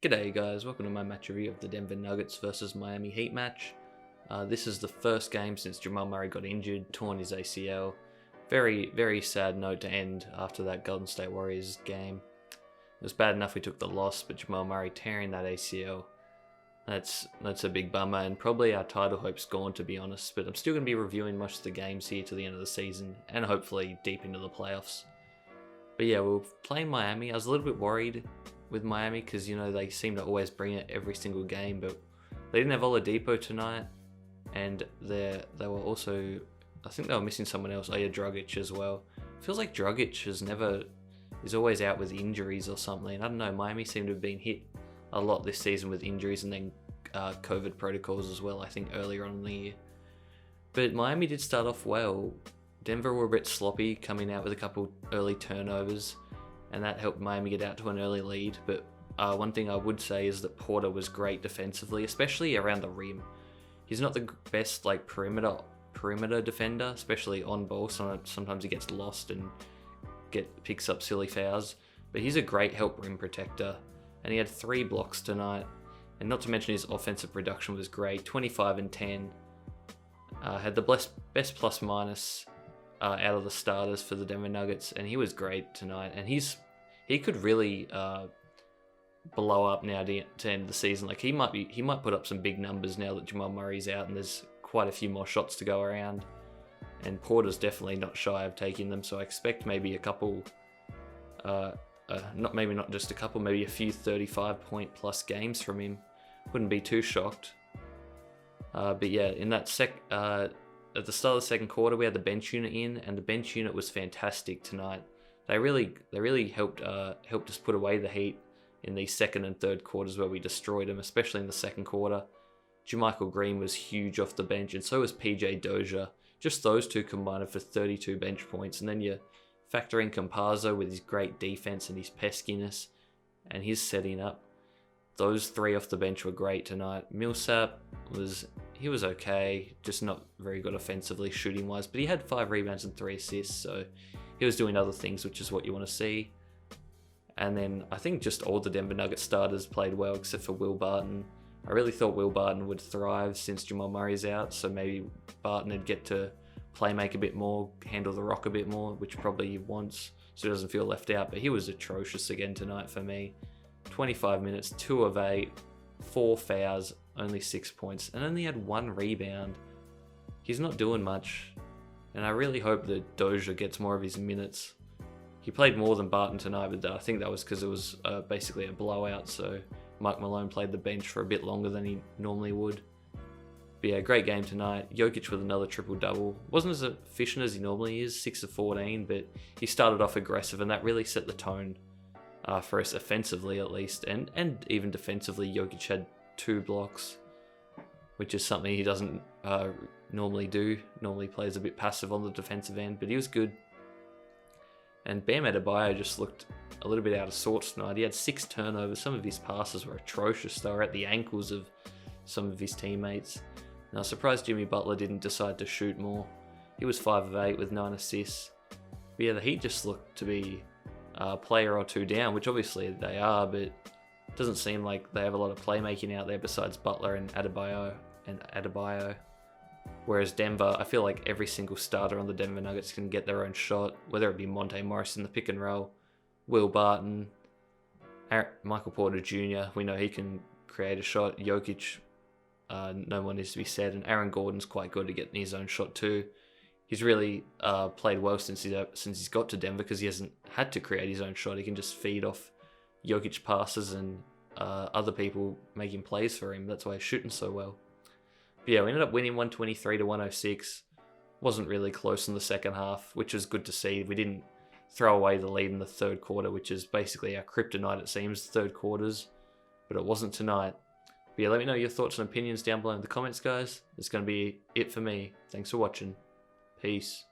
G'day guys, welcome to my match review of the Denver Nuggets versus Miami Heat match. This is the first game since Jamal Murray got injured, torn his ACL. Very sad note to end after that Golden State Warriors game. It was bad enough we took the loss, but Jamal Murray tearing that ACL, that's a big bummer, and probably our title hope's gone, to be honest. But I'm still going to be reviewing most of the games here to the end of the season, and hopefully deep into the playoffs. But yeah, we were playing Miami. I was a little bit worried with Miami because, you know, they seem to always bring it every single game, but they didn't have Oladipo tonight, and they were also, I think they were missing someone else. Oh yeah, Dragic as well. Feels like Dragic is always out with injuries or something. I don't know, Miami seem to have been hit a lot this season with injuries and then COVID protocols as well, I think earlier on in the year. But Miami did start off well. Denver were a bit sloppy, coming out with a couple early turnovers, and that helped Miami get out to an early lead. But one thing I would say is that Porter was great defensively, especially around the rim. He's not the best like perimeter defender, especially on ball. Sometimes he gets lost and picks up silly fouls, but he's a great help rim protector, and he had 3 blocks tonight. And not to mention his offensive production was great, 25 and 10. Had the best plus minus out of the starters for the Denver Nuggets, and he was great tonight. And he could really blow up now to end the season. Like he might put up some big numbers now that Jamal Murray's out and there's quite a few more shots to go around. And Porter's definitely not shy of taking them, so I expect maybe a couple, not just a couple, maybe a few 35-point plus games from him. Wouldn't be too shocked. But yeah, in that at the start of the second quarter, we had the bench unit in, and the bench unit was fantastic tonight. They really helped us put away the Heat in the second and third quarters where we destroyed them, especially in the second quarter. JaMychal Green was huge off the bench, and so was PJ Dozier. Just those two combined for 32 bench points, and then you factor in Campazzo with his great defense and his peskiness and his setting up. Those 3 off the bench were great tonight. Millsap was okay, just not very good offensively shooting wise, but he had 5 rebounds and 3 assists, so he was doing other things, which is what you want to see. And then I think just all the Denver Nuggets starters played well except for Will Barton. I really thought Will Barton would thrive since Jamal Murray's out, so maybe Barton would get to play make a bit more, handle the rock a bit more, which probably he wants, so he doesn't feel left out. But he was atrocious again tonight for me. 25 minutes, 2 of 8, 4 fouls, only 6 points, and only had 1 rebound. He's not doing much, and I really hope that Dozier gets more of his minutes. He played more than Barton tonight, but I think that was because it was basically a blowout, so Mike Malone played the bench for a bit longer than he normally would. But yeah, great game tonight. Jokic with another triple-double. Wasn't as efficient as he normally is, 6 of 14, but he started off aggressive, and that really set the tone for us offensively at least, and even defensively. Jokic had 2 blocks, which is something he doesn't normally do. Normally plays a bit passive on the defensive end, but he was good. And Bam Adebayo just looked a little bit out of sorts tonight. He had 6 turnovers. Some of his passes were atrocious. They were at the ankles of some of his teammates. And I was surprised Jimmy Butler didn't decide to shoot more. He was 5 of 8 with 9 assists. But yeah, the Heat just looked to be a player or 2 down, which obviously they are, but it doesn't seem like they have a lot of playmaking out there besides Butler and Adebayo. Whereas Denver, I feel like every single starter on the Denver Nuggets can get their own shot, whether it be Monte Morris in the pick and roll, Will Barton, Michael Porter Jr., we know he can create a shot. Jokic, no one needs to be said, and Aaron Gordon's quite good at getting his own shot too. He's really played well since he's got to Denver because he hasn't had to create his own shot. He can just feed off Jokic passes and other people making plays for him. That's why he's shooting so well. But yeah, we ended up winning 123 to 106. Wasn't really close in the second half, which was good to see. We didn't throw away the lead in the third quarter, which is basically our kryptonite, it seems, third quarters. But it wasn't tonight. But yeah, let me know your thoughts and opinions down below in the comments, guys. It's going to be it for me. Thanks for watching. Peace.